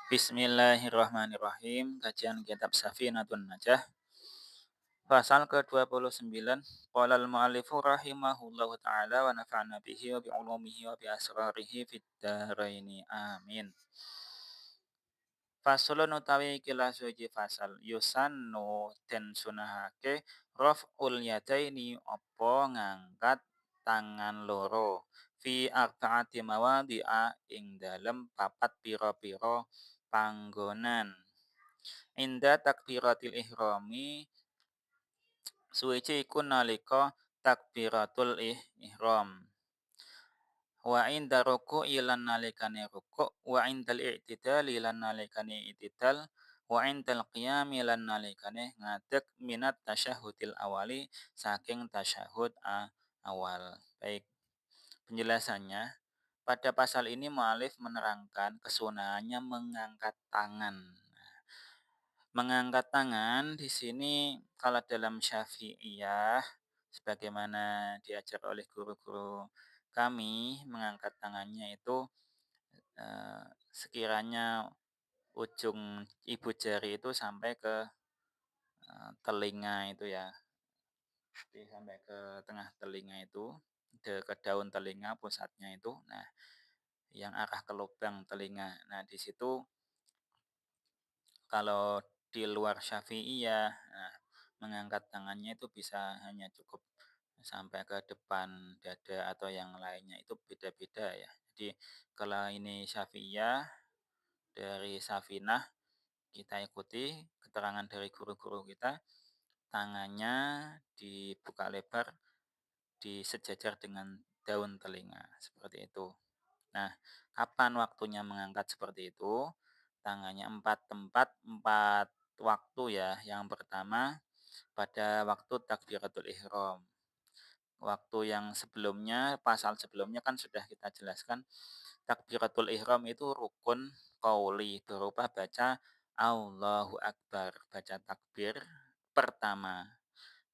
Bismillahirrahmanirrahim. Kajian kitab Safinatun Najah. Pasal ke-29. Qala al-mu'allifu rahimahullahu ta'ala wa nafa'na bihi wa bi'ulumihi wa bi asrarihi fid dharaini. Amin. Fasulun utawi ikilah suci fasal yusannu den sunahake raf'ul yadaini apa ngangkat tangan loro fi arba'ati mawadhi'a ing dalem papat pira-pira panggonan. Inda takbiratil ihrami suci iku nalika takbiratul ihram. Wa inda ruku'i lan nalikane ruku' wa indal i'tidali lan nalikane i'tidal wa indal qiyami lan nalikane ngadeg minat tasyahudil awali saking tasyahud awal. Baik, penjelasannya pada pasal ini mu'alif menerangkan kesunahannya mengangkat tangan. Mengangkat tangan di sini kalau dalam Syafi'iyah sebagaimana diajar oleh guru-guru kami, mengangkat tangannya itu sekiranya ujung ibu jari itu sampai ke telinga itu ya. Jadi sampai ke tengah telinga itu, ke daun telinga pusatnya itu. Nah, yang arah ke lubang telinga. Nah, di situ kalau di luar Syafi'iyah, nah, mengangkat tangannya itu bisa hanya cukup sampai ke depan dada atau yang lainnya itu beda-beda ya. Jadi kalau ini Syafi'iyah dari Safinah kita ikuti keterangan dari guru-guru kita, tangannya dibuka lebar disejajar dengan daun telinga seperti itu. Nah, kapan waktunya mengangkat seperti itu? Tangannya 4 tempat, 4 waktu ya. Yang pertama pada waktu takbiratul ihram. Waktu yang sebelumnya, pasal sebelumnya kan sudah kita jelaskan takbiratul ihram itu rukun qauli berupa baca Allahu Akbar, baca takbir pertama.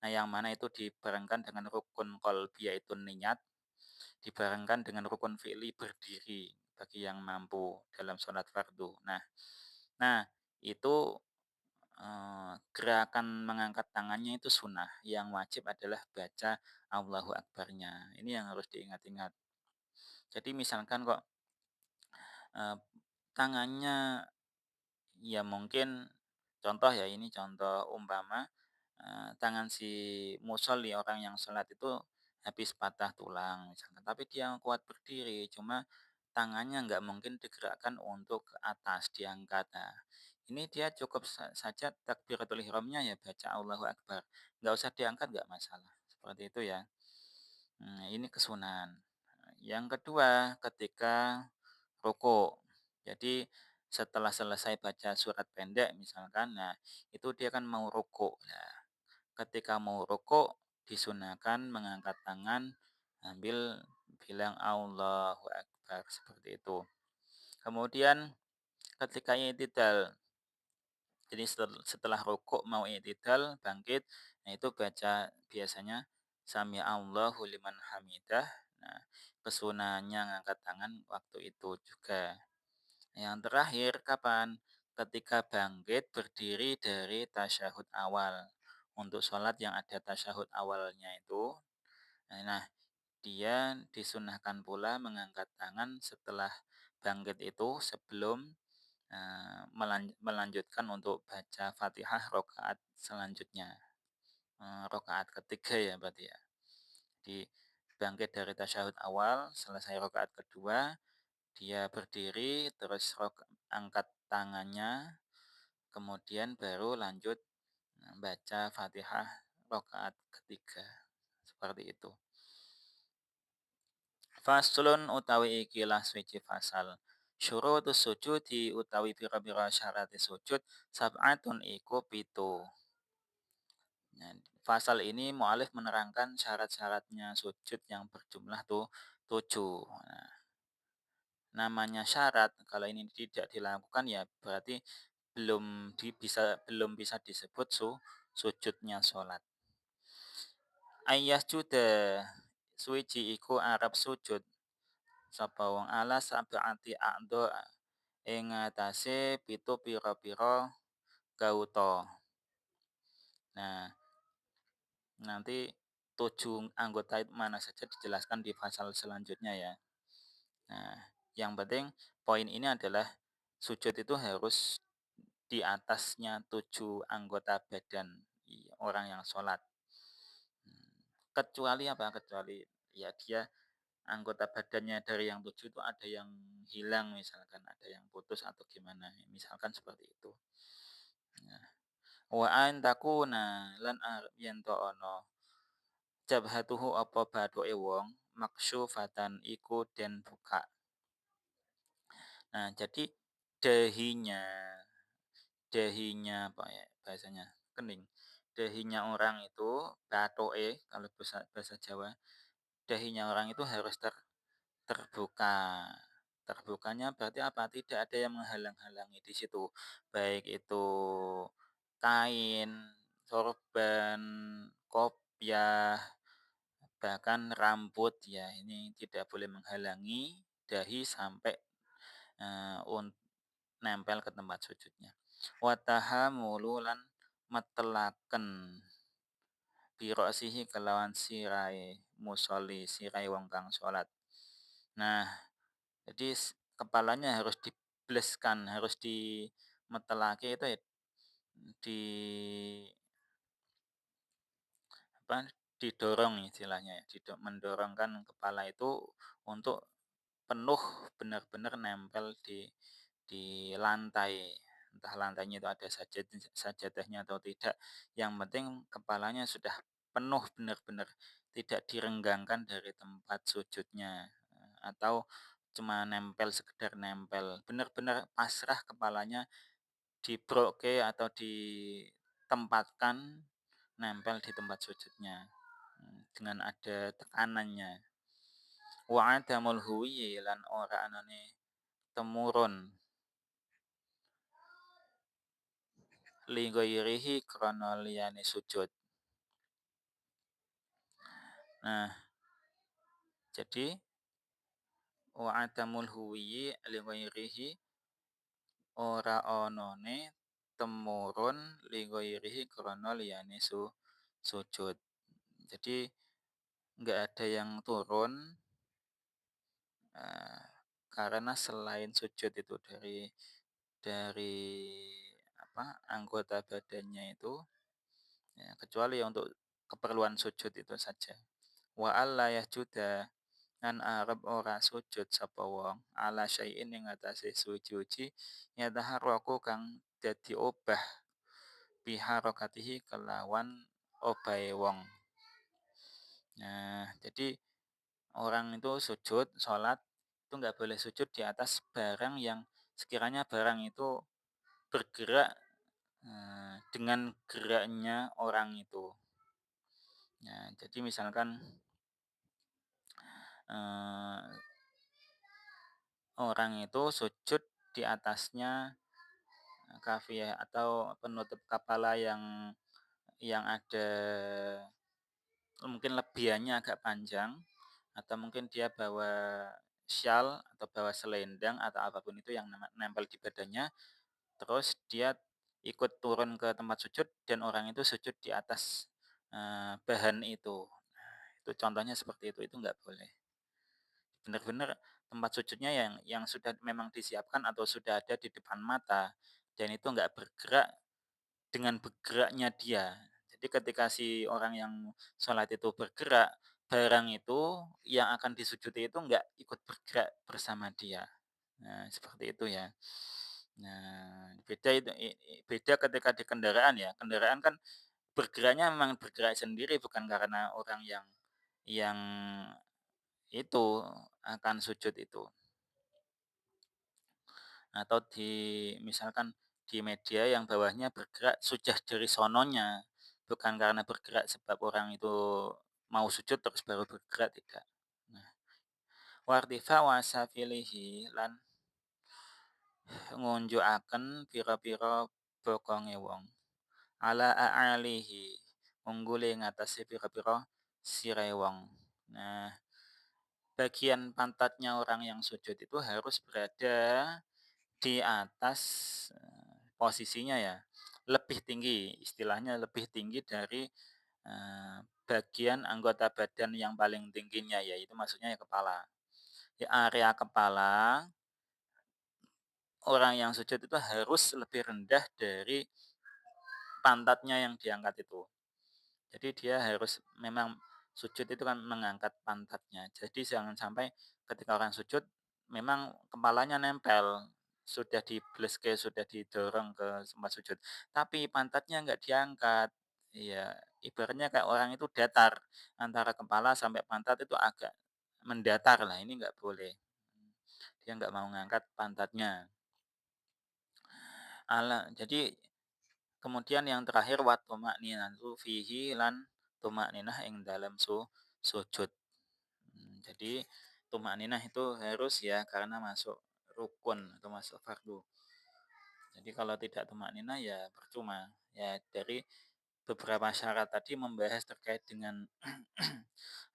Nah, yang mana itu dibarengkan dengan rukun qalbi yaitu niat, dibarengkan dengan rukun fi'li berdiri bagi yang mampu dalam sholat fardu. Nah, itu gerakan mengangkat tangannya itu sunnah. Yang wajib adalah baca Allahu Akbarnya. Ini yang harus diingat-ingat. Jadi misalkan kok eee, tangannya ya mungkin contoh ya, ini contoh umpama, tangan si musolli, orang yang sholat itu habis patah tulang misalkan, tapi dia kuat berdiri, cuma tangannya nggak mungkin digerakkan untuk ke atas, diangkat. Nah, ini dia cukup saja takbiratul ihramnya ya baca Allahu Akbar, nggak usah diangkat nggak masalah, seperti itu ya. Ini kesunahan. Yang kedua, ketika ruku. Jadi setelah selesai baca surat pendek misalkan, nah itu dia kan mau ruku. Nah, ketika mau ruku disunahkan mengangkat tangan sambil bilang Allahu Akbar seperti itu. Kemudian ketika i'tidal, jadi setelah rukuk mau i'tidal, bangkit, nah itu baca biasanya sami Allahu liman hamidah. Nah, kesunahannya ngangkat tangan waktu itu juga. Yang terakhir kapan? Ketika bangkit berdiri dari tasyahud awal. Untuk sholat yang ada tasyahud awalnya itu, nah dia disunahkan pula mengangkat tangan setelah bangkit itu sebelum melanjutkan untuk baca Fatihah rokaat selanjutnya, rokaat ketiga ya berarti ya. Di bangkit dari tasyahud awal, selesai rokaat kedua, dia berdiri terus angkat tangannya, kemudian baru lanjut baca Fatihah rokaat ketiga. Seperti itu. Faslun utawi ikilah suci fasal. Syurutus sujudi utawi pira-pira syarat sujud sab'atun iku pitu. Nah, pasal ini mu'alif menerangkan syarat-syaratnya sujud yang berjumlah tuh 7. Nah, namanya syarat kalau ini tidak dilakukan ya berarti belum bisa disebut sujudnya sholat. Ayas juda suci iku Arab sujud sapa wong ala sab'ati a'dha ing ngatasé pitu pira-pira gauta. Nah, nanti 7 anggota itu mana saja dijelaskan di pasal selanjutnya ya. Nah, yang penting poin ini adalah sujud itu harus di atasnya 7 anggota badan orang yang sholat. Kecuali apa? Kecuali ya dia anggota badannya dari yang 7 itu ada yang hilang misalkan, ada yang putus atau gimana, misalkan seperti itu. Nah, wa an takuna lan yen to ana jabhatuhu apa bathuke wong maksyufatan iku den buka. Nah, jadi dahinya dahinya apa ya bahasanya? Kening. Dahinya orang itu bathuke kalau bahasa bahasa Jawa, dahinya orang itu harus terbuka. Terbukanya berarti apa? Tidak ada yang menghalang-halangi di situ. Baik itu kain, sorban, kopiah, bahkan rambut ya ini tidak boleh menghalangi dahi sampai nempel ke tempat sujudnya. Wataha mululan metelaken birosihi kelawan sirai musolli sirai wong kang salat. Nah, jadi kepalanya harus dibleskan, harus dimetelake itu ya di apa, didorong istilahnya ya, mendorongkan kepala itu untuk penuh benar-benar nempel di lantai. Entah lantainya itu ada sajadahnya atau tidak, yang penting kepalanya sudah penuh benar-benar, tidak direnggangkan dari tempat sujudnya, atau cuma nempel, sekedar nempel, benar-benar pasrah kepalanya dibroke atau ditempatkan nempel di tempat sujudnya, dengan ada tekanannya. Wa adamul huwiyyi lan ora anane temurun li ghairihi krana liyane sujud. Nah, jadi wa adamul huwiyyi li ghairihi ora onone temurun li ghairihi krana liyane sujud. Jadi nggak ada yang turun eee, karena selain sujud itu dari apa, anggota badannya itu, ya kecuali ya untuk keperluan sujud itu saja. Wa alla yasjuda lan arep ora sujud sapa wong ala syai'in ing atase suci yataharraku kang dadi obah biharokatihi kelawan obahe wong. Nah, jadi orang itu sujud, sholat itu nggak boleh sujud di atas barang yang sekiranya barang itu bergerak dengan geraknya orang itu. Nah, jadi misalkan eee, orang itu sujud di atasnya kafiyah atau penutup kepala yang ada mungkin lebihannya agak panjang, atau mungkin dia bawa syal atau bawa selendang atau apapun itu yang nempel di badannya, terus dia ikut turun ke tempat sujud dan orang itu sujud di atas bahan itu. Nah, itu contohnya seperti itu nggak boleh. Benar-benar tempat sujudnya yang sudah memang disiapkan atau sudah ada di depan mata dan itu nggak bergerak dengan bergeraknya dia. Jadi ketika si orang yang sholat itu bergerak, barang itu yang akan disujudi itu nggak ikut bergerak bersama dia. Nah, seperti itu ya. Nah, beda itu beda ketika di kendaraan ya. Kendaraan kan bergeraknya memang bergerak sendiri bukan karena orang yang itu akan sujud itu. Atau misalkan di media yang bawahnya bergerak sudah dari sononya, bukan karena bergerak sebab orang itu mau sujud terus baru bergerak, tidak. Nah, wartifa wasafilihi lan ngunjukaken pira-pira bokonge wong ala a'alihi unggule ngatasi pira-pira sirahe wong. Nah, bagian pantatnya orang yang sujud itu harus berada Di atas, posisinya ya, lebih tinggi, istilahnya lebih tinggi dari, bagian anggota badan yang paling tingginya, yaitu maksudnya ya kepala. Di area kepala, orang yang sujud itu harus lebih rendah dari pantatnya yang diangkat itu. Jadi dia harus memang sujud itu kan mengangkat pantatnya. Jadi jangan sampai ketika orang sujud memang kepalanya nempel, sudah dibleske, sudah didorong ke tempat sujud, tapi pantatnya nggak diangkat. Iya, ibaratnya kayak orang itu datar, antara kepala sampai pantat itu agak mendatar lah, ini nggak boleh. Dia nggak mau ngangkat pantatnya. Jadi kemudian yang terakhir wa tuma'ninatu fihi lan tuma'ninah ing dalam sujud. Jadi tuma'ninah itu harus ya karena masuk rukun atau masuk fardu. Jadi kalau tidak tuma'ninah ya percuma. Ya dari beberapa syarat tadi membahas terkait dengan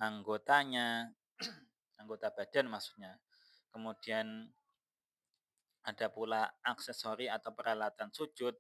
anggotanya, anggota badan maksudnya. Kemudian ada pula aksesori atau peralatan sujud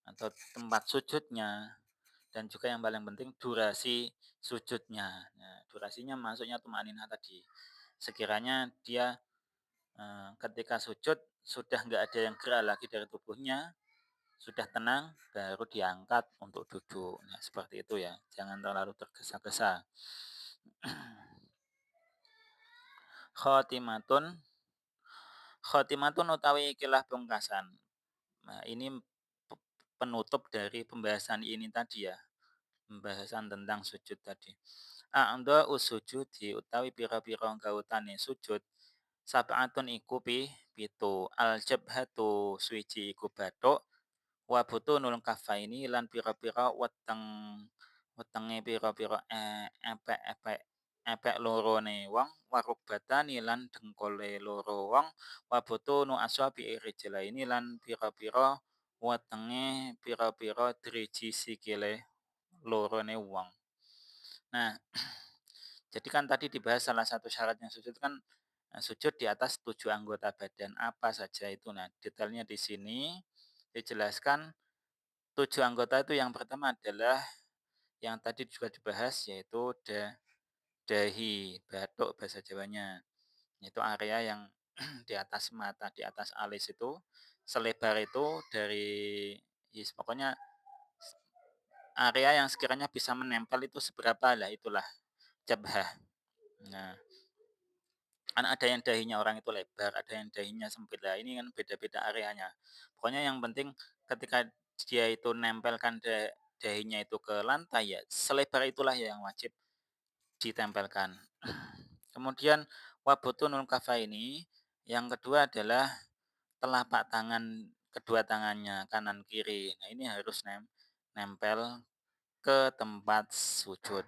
atau tempat sujudnya. Dan juga yang paling penting durasi sujudnya. Nah, durasinya masuknya tumaninah tadi. Sekiranya dia ketika sujud sudah nggak ada yang gerak lagi dari tubuhnya, sudah tenang, baru diangkat untuk duduk. Nah, seperti itu ya. Jangan terlalu tergesa-gesa. Khotimatun, khotimatun utawi ikilah pungkasan. Nah, ini penutup dari pembahasan ini tadi ya. Pembahasan tentang sujud tadi. A'dha usujudi utawi pira-pira gautane sujud sab'atun iku pitu al-jabhatu suwiji iku bathuk wa butunul kafaini lan pira-pira wetenge pira-pira epek-epek epek lorone wong wa rukbatani lan dengkole loro wong wa butunu asabi rijlaini lan pira-pira wetenge pira-pira driji sikile lorone wong. Nah, jadi kan tadi dibahas salah satu syaratnya sujud kan sujud di atas 7 anggota badan. Apa saja itu? Nah, detailnya di sini dijelaskan 7 anggota itu yang pertama adalah yang tadi juga dibahas yaitu dahi, batuk bahasa Jawanya. Itu area yang di atas mata, di atas alis itu selebar itu dari pokoknya area yang sekiranya bisa menempel itu seberapa lah itulah jabhah. Nah, kan ada yang dahinya orang itu lebar, ada yang dahinya sempit. Lah ini kan beda-beda areanya. Pokoknya yang penting ketika dia itu nempelkan dahinya itu ke lantai ya, selebar itulah yang wajib ditempelkan. Kemudian wabutunul kafa ini yang kedua adalah telapak tangan kedua tangannya kanan kiri. Nah, ini harus nempel ke tempat sujud.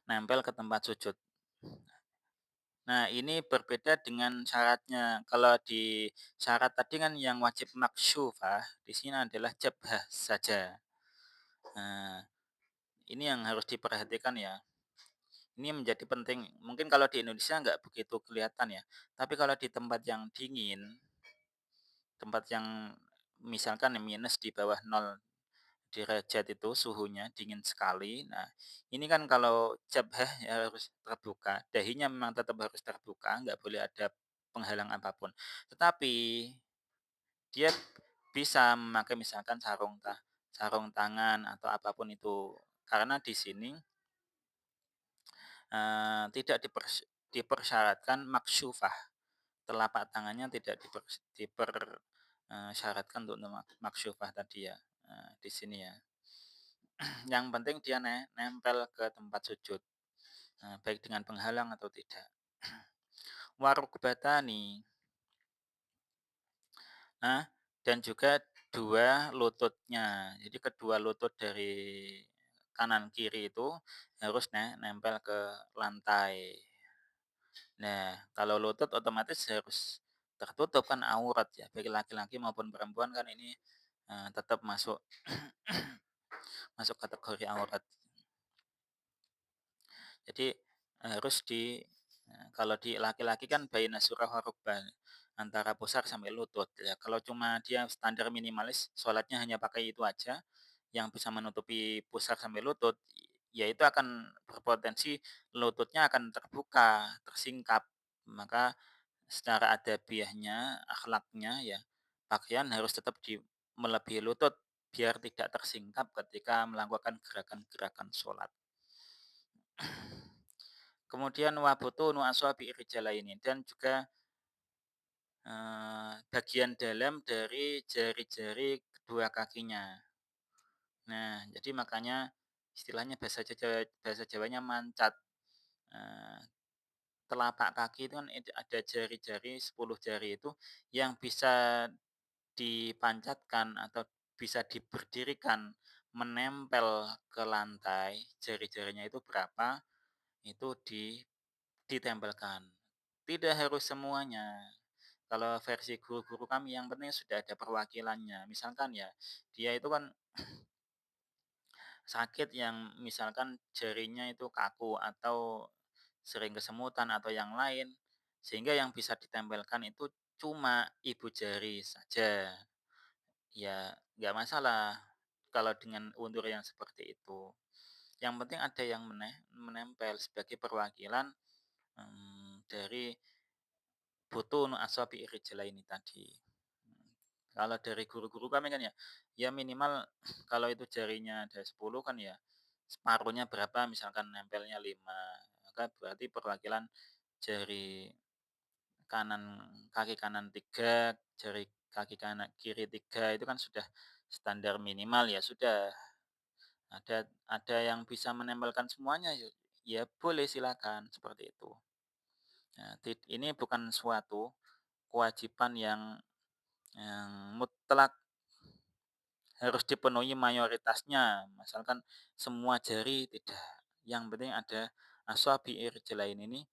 Nempel ke tempat sujud. Nah, ini berbeda dengan syaratnya. Kalau di syarat tadi kan yang wajib maksyufah, di sini adalah jabhah saja. Nah, ini yang harus diperhatikan ya. Ini menjadi penting. Mungkin kalau di Indonesia nggak begitu kelihatan ya. Tapi kalau di tempat yang dingin, tempat yang misalkan minus di bawah 0 derajat itu suhunya dingin sekali. Nah, ini kan kalau jabhah ya harus terbuka, dahinya memang tetap harus terbuka, nggak boleh ada penghalang apapun. Tetapi dia bisa memakai misalkan sarung tangan atau apapun itu. Karena di sini tidak dipersyaratkan maksyufah. Telapak tangannya tidak syaratkan untuk maksyufah tadi ya. Di sini ya. Yang penting dia nempel ke tempat sujud, baik dengan penghalang atau tidak. Warukbatani, nah, dan juga dua lututnya. Jadi kedua lutut dari kanan kiri itu harus nempel ke lantai. Nah, kalau lutut otomatis harus tertutup kan aurat ya, baik laki-laki maupun perempuan kan ini tetap masuk masuk kategori aurat. Jadi harus kalau di laki-laki kan baina surah wa antara pusar sampai lutut ya. Kalau cuma dia standar minimalis, sholatnya hanya pakai itu aja, yang bisa menutupi pusar sampai lutut, ya itu akan berpotensi lututnya akan terbuka, tersingkap. Maka secara adabiahnya, akhlaknya ya, pakaian harus tetap melebihi lutut biar tidak tersingkap ketika melakukan gerakan-gerakan sholat. Kemudian wabutunu asabi'i rijalaini dan juga bagian dalam dari jari-jari kedua kakinya. Nah, jadi makanya istilahnya bahasa Jawanya mancat. Eee, Telapak kaki itu kan ada jari-jari, 10 jari itu yang bisa dipancatkan atau bisa diberdirikan menempel ke lantai, jari-jarinya itu berapa, itu ditempelkan. Tidak harus semuanya. Kalau versi guru-guru kami yang penting sudah ada perwakilannya. Misalkan ya, dia itu kan sakit yang misalkan jarinya itu kaku atau sering kesemutan atau yang lain, sehingga yang bisa ditempelkan itu cuma ibu jari saja. Ya nggak masalah kalau dengan undur yang seperti itu. Yang penting ada yang menempel sebagai perwakilan dari butun asabi ini tadi. Kalau dari guru-guru kami kan ya, ya minimal kalau itu jarinya ada 10 kan ya, separuhnya berapa misalkan nempelnya 5 maka berarti perwakilan jari kanan kaki kanan 3 jari kaki kanan kiri 3 itu kan sudah standar minimal ya sudah. Ada yang bisa menempelkan semuanya ya ya boleh silakan seperti itu. Nah, ini bukan suatu kewajiban yang mutlak harus dipenuhi mayoritasnya, misalkan semua jari tidak, yang penting ada asabi'ir jalain ini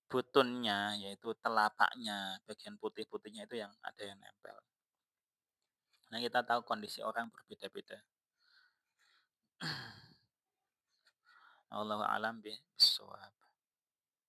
butunnya, yaitu telapaknya, bagian putih-putihnya itu yang ada yang nempel. Nah, kita tahu kondisi orang berbeda-beda. Allahu a'lam bishawab.